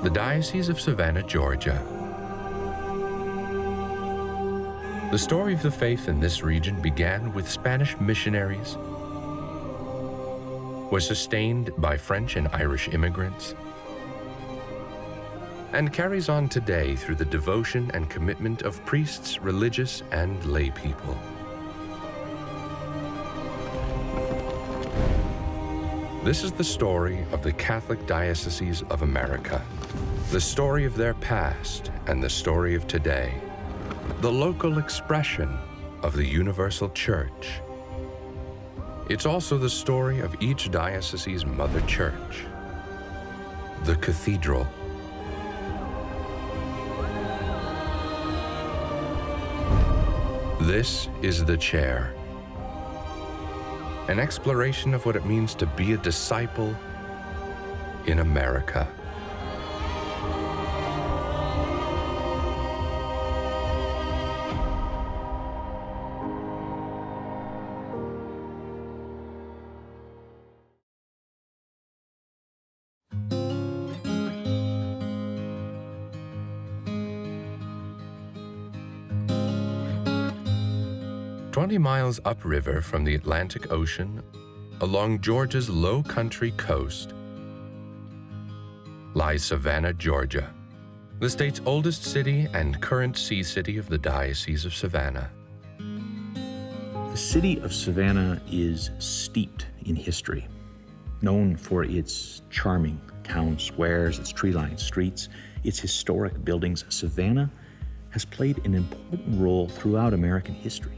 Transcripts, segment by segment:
the Diocese of Savannah, Georgia. The story of the faith in this region began with Spanish missionaries, was sustained by French and Irish immigrants, and carries on today through the devotion and commitment of priests, religious, and lay people. This is the story of the Catholic Dioceses of America, the story of their past and the story of today, the local expression of the universal church. It's also the story of each diocese's mother church, the cathedral. This is The Chair, an exploration of what it means to be a disciple in America. "20 miles upriver from the Atlantic Ocean, along Georgia's low country coast, lies Savannah, Georgia, the state's oldest city and current sea city of the Diocese of Savannah." The city of Savannah is steeped in history, known for its charming town squares, its tree-lined streets, its historic buildings. Savannah has played an important role throughout American history.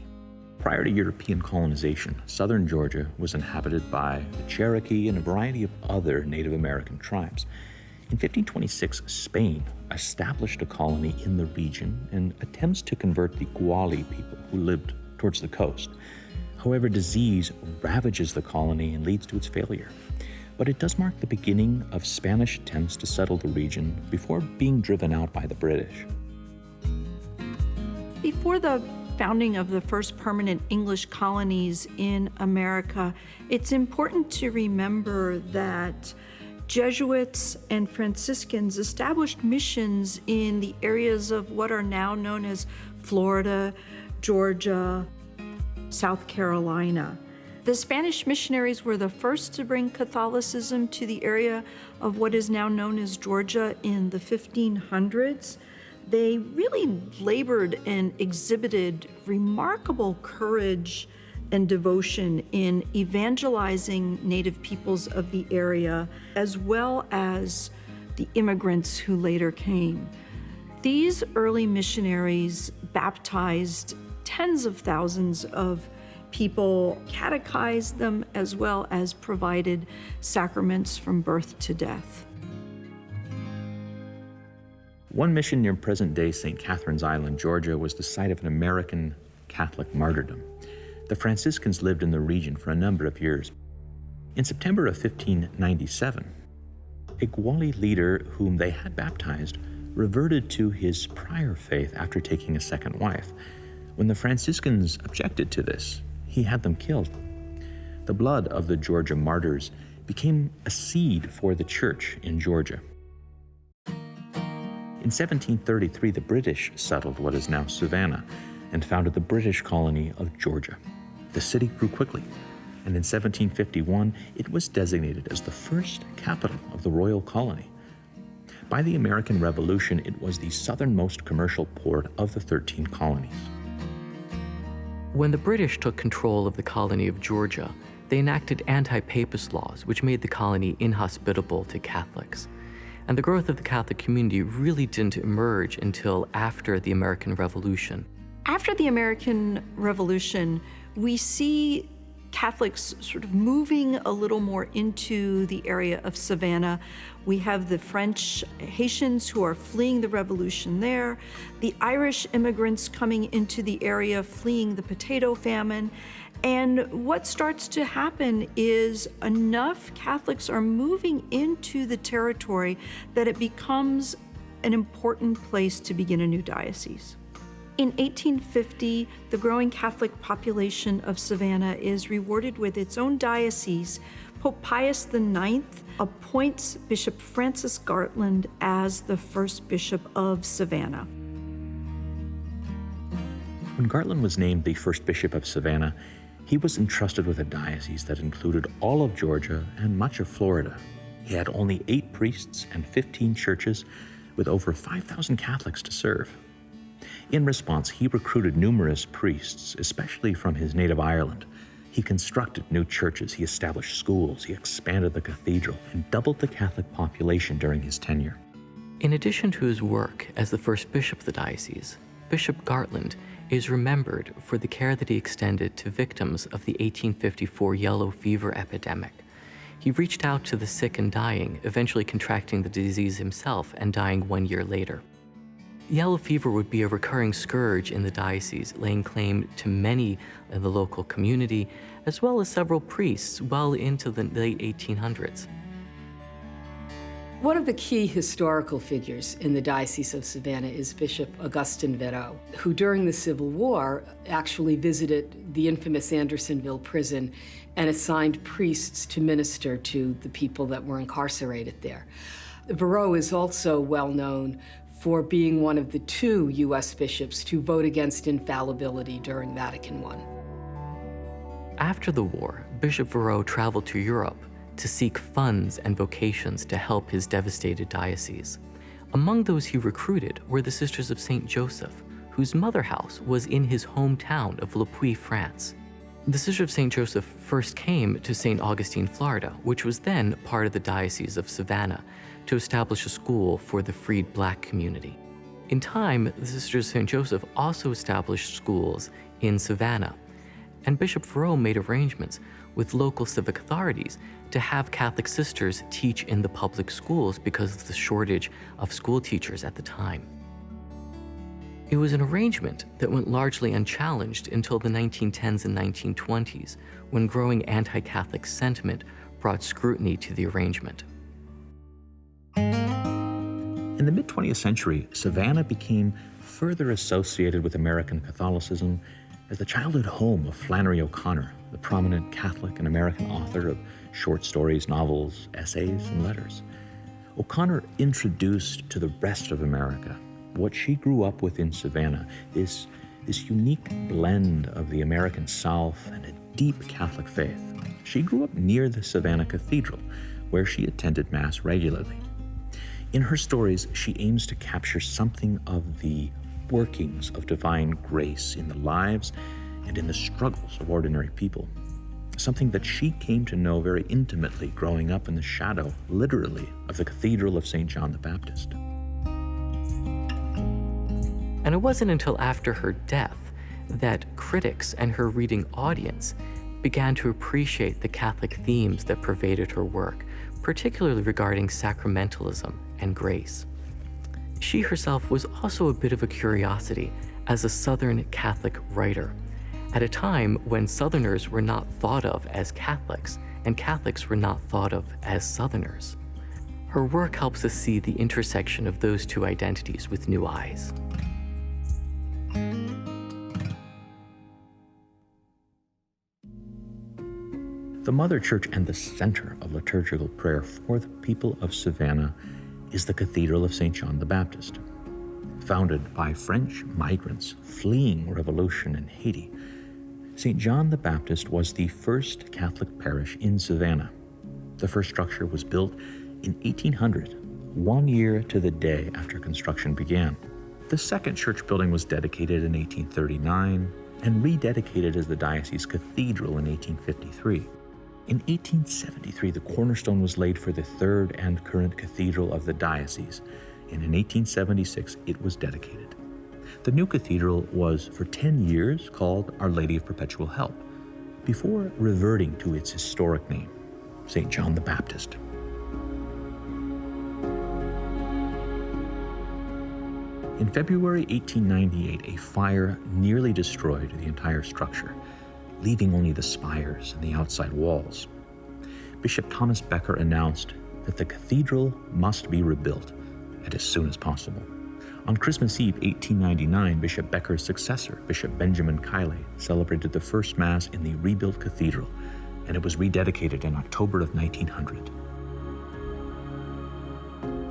Prior to European colonization, southern Georgia was inhabited by the Cherokee and a variety of other Native American tribes. In 1526, Spain established a colony in the region and attempts to convert the Guali people who lived towards the coast. However, disease ravages the colony and leads to its failure. But it does mark the beginning of Spanish attempts to settle the region before being driven out by the British. Before the founding of the first permanent English colonies in America, it's important to remember that Jesuits and Franciscans established missions in the areas of what are now known as Florida, Georgia, South Carolina. The Spanish missionaries were the first to bring Catholicism to the area of what is now known as Georgia in the 1500s. They really labored and exhibited remarkable courage and devotion in evangelizing Native peoples of the area, as well as the immigrants who later came. These early missionaries baptized tens of thousands of people, catechized them, as well as provided sacraments from birth to death. One mission near present-day St. Catherine's Island, Georgia, was the site of an American Catholic martyrdom. The Franciscans lived in the region for a number of years. In September of 1597, a Guali leader whom they had baptized reverted to his prior faith after taking a second wife. When the Franciscans objected to this, he had them killed. The blood of the Georgia martyrs became a seed for the church in Georgia. In 1733, the British settled what is now Savannah and founded the British colony of Georgia. The city grew quickly, and in 1751, it was designated as the first capital of the royal colony. By the American Revolution, it was the southernmost commercial port of the 13 colonies. When the British took control of the colony of Georgia, they enacted anti-papist laws, which made the colony inhospitable to Catholics. And the growth of the Catholic community really didn't emerge until after the American Revolution. After the American Revolution, we see Catholics sort of moving a little more into the area of Savannah. We have the French Haitians who are fleeing the revolution there, the Irish immigrants coming into the area fleeing the potato famine. And what starts to happen is enough Catholics are moving into the territory that it becomes an important place to begin a new diocese. In 1850, the growing Catholic population of Savannah is rewarded with its own diocese, Pope Pius IX appoints Bishop Francis Gartland as the first bishop of Savannah. When Gartland was named the first bishop of Savannah, he was entrusted with a diocese that included all of Georgia and much of Florida. He had only 8 priests and 15 churches, with over 5,000 Catholics to serve. In response, he recruited numerous priests, especially from his native Ireland. He constructed new churches, he established schools, he expanded the cathedral, and doubled the Catholic population during his tenure. In addition to his work as the first bishop of the diocese, Bishop Gartland is remembered for the care that he extended to victims of the 1854 yellow fever epidemic. He reached out to the sick and dying, eventually contracting the disease himself and dying 1 year later. Yellow fever would be a recurring scourge in the diocese, laying claim to many in the local community, as well as several priests well into the late 1800s. One of the key historical figures in the Diocese of Savannah is Bishop Augustin Verreau, who during the Civil War actually visited the infamous Andersonville prison and assigned priests to minister to the people that were incarcerated there. Verreau is also well known for being one of the 2 U.S. bishops to vote against infallibility during Vatican I. After the war, Bishop Verreau traveled to Europe to seek funds and vocations to help his devastated diocese. Among those he recruited were the Sisters of St. Joseph, whose mother house was in his hometown of Le Puy, France. The Sisters of St. Joseph first came to St. Augustine, Florida, which was then part of the Diocese of Savannah, to establish a school for the freed Black community. In time, the Sisters of St. Joseph also established schools in Savannah, and Bishop Verreau made arrangements with local civic authorities to have Catholic sisters teach in the public schools because of the shortage of school teachers at the time. It was an arrangement that went largely unchallenged until the 1910s and 1920s, when growing anti-Catholic sentiment brought scrutiny to the arrangement. In the mid-20th century, Savannah became further associated with American Catholicism as the childhood home of Flannery O'Connor, the prominent Catholic and American author of short stories, novels, essays, and letters. O'Connor introduced to the rest of America what she grew up with in Savannah, this unique blend of the American South and a deep Catholic faith. She grew up near the Savannah Cathedral, where she attended Mass regularly. In her stories, she aims to capture something of the workings of divine grace in the lives and in the struggles of ordinary people, something that she came to know very intimately growing up in the shadow, literally, of the Cathedral of St. John the Baptist. And it wasn't until after her death that critics and her reading audience began to appreciate the Catholic themes that pervaded her work, particularly regarding sacramentalism and grace. She herself was also a bit of a curiosity as a Southern Catholic writer, at a time when Southerners were not thought of as Catholics and Catholics were not thought of as Southerners. Her work helps us see the intersection of those 2 identities with new eyes. The Mother Church and the center of liturgical prayer for the people of Savannah is the Cathedral of St. John the Baptist. Founded by French migrants fleeing revolution in Haiti, St. John the Baptist was the first Catholic parish in Savannah. The first structure was built in 1800, 1 year to the day after construction began. The second church building was dedicated in 1839 and rededicated as the diocese cathedral in 1853. In 1873, the cornerstone was laid for the third and current cathedral of the diocese, and in 1876, it was dedicated. The new cathedral was for 10 years called Our Lady of Perpetual Help, before reverting to its historic name, St. John the Baptist. In February 1898, a fire nearly destroyed the entire structure, leaving only the spires and the outside walls. Bishop Thomas Becker announced that the cathedral must be rebuilt, and as soon as possible. On Christmas Eve 1899, Bishop Becker's successor, Bishop Benjamin Kiley, celebrated the first Mass in the rebuilt cathedral, and it was rededicated in October of 1900.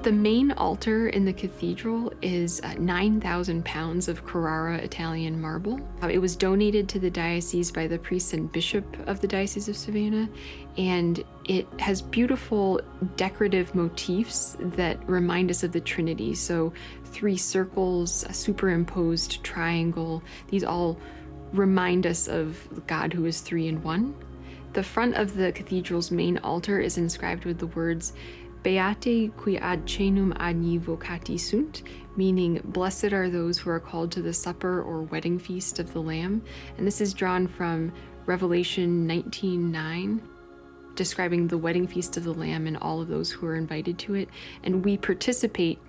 The main altar in the cathedral is 9,000 pounds of Carrara Italian marble. It was donated to the diocese by the priest and bishop of the Diocese of Savannah, and it has beautiful decorative motifs that remind us of the Trinity. So 3 circles, a superimposed triangle, these all remind us of God who is 3 in 1. The front of the cathedral's main altar is inscribed with the words Beate qui ad cenum agni vocati sunt, meaning blessed are those who are called to the supper or wedding feast of the Lamb. And this is drawn from Revelation 19:9, describing the wedding feast of the Lamb and all of those who are invited to it. And we participate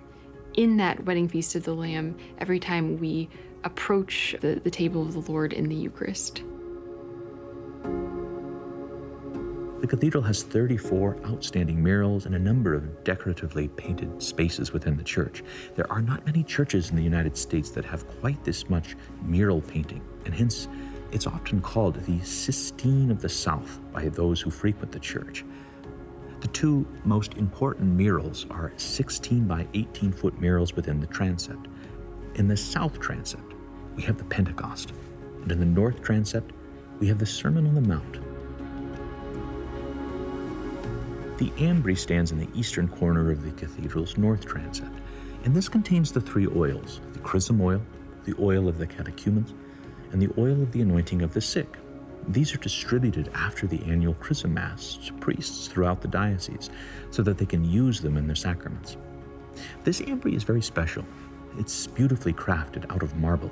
in that wedding feast of the Lamb every time we approach the table of the Lord in the Eucharist. The cathedral has 34 outstanding murals and a number of decoratively painted spaces within the church. There are not many churches in the United States that have quite this much mural painting, and hence it's often called the Sistine of the South by those who frequent the church. The 2 most important murals are 16 by 18-foot murals within the transept. In the south transept, we have the Pentecost, and in the north transept, we have the Sermon on the Mount. The ambry stands in the eastern corner of the cathedral's north transept, and this contains the 3 oils, the chrism oil, the oil of the catechumens, and the oil of the anointing of the sick. These are distributed after the annual chrism mass to priests throughout the diocese so that they can use them in their sacraments. This ambry is very special. It's beautifully crafted out of marble.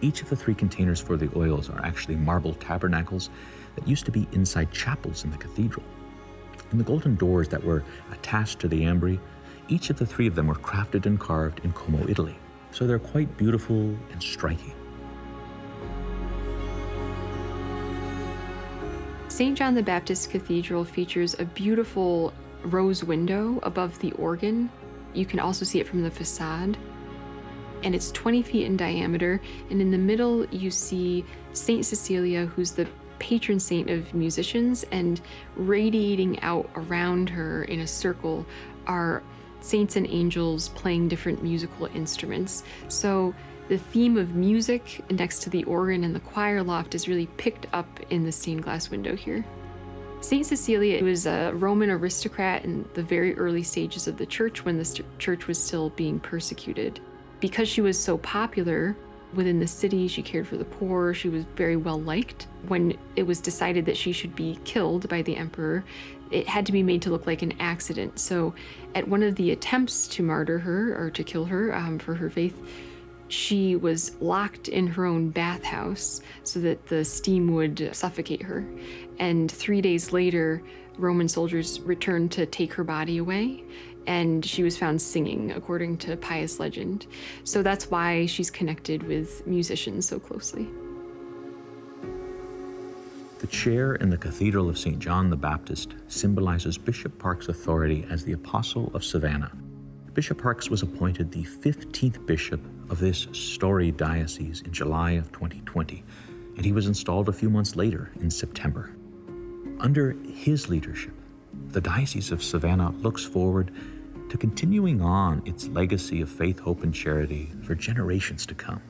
Each of the 3 containers for the oils are actually marble tabernacles that used to be inside chapels in the cathedral. And the golden doors that were attached to the ambry, each of the 3 of them were crafted and carved in Como, Italy. So they're quite beautiful and striking. St. John the Baptist Cathedral features a beautiful rose window above the organ. You can also see it from the facade. And it's 20 feet in diameter. And in the middle, you see St. Cecilia, who's the patron saint of musicians, and radiating out around her in a circle are saints and angels playing different musical instruments. So the theme of music next to the organ and the choir loft is really picked up in the stained glass window here. Saint Cecilia was a Roman aristocrat in the very early stages of the church when the church was still being persecuted. Because she was so popular within the city, she cared for the poor, she was very well liked. When it was decided that she should be killed by the emperor, it had to be made to look like an accident. So at one of the attempts to martyr her or to kill her for her faith, she was locked in her own bathhouse so that the steam would suffocate her. And 3 days later, Roman soldiers returned to take her body away, and she was found singing, according to pious legend. So that's why she's connected with musicians so closely. The chair in the Cathedral of St. John the Baptist symbolizes Bishop Park's authority as the Apostle of Savannah. Bishop Parks was appointed the 15th bishop of this storied diocese in July of 2020, and he was installed a few months later in September. Under his leadership, the Diocese of Savannah looks forward to continuing on its legacy of faith, hope, and charity for generations to come.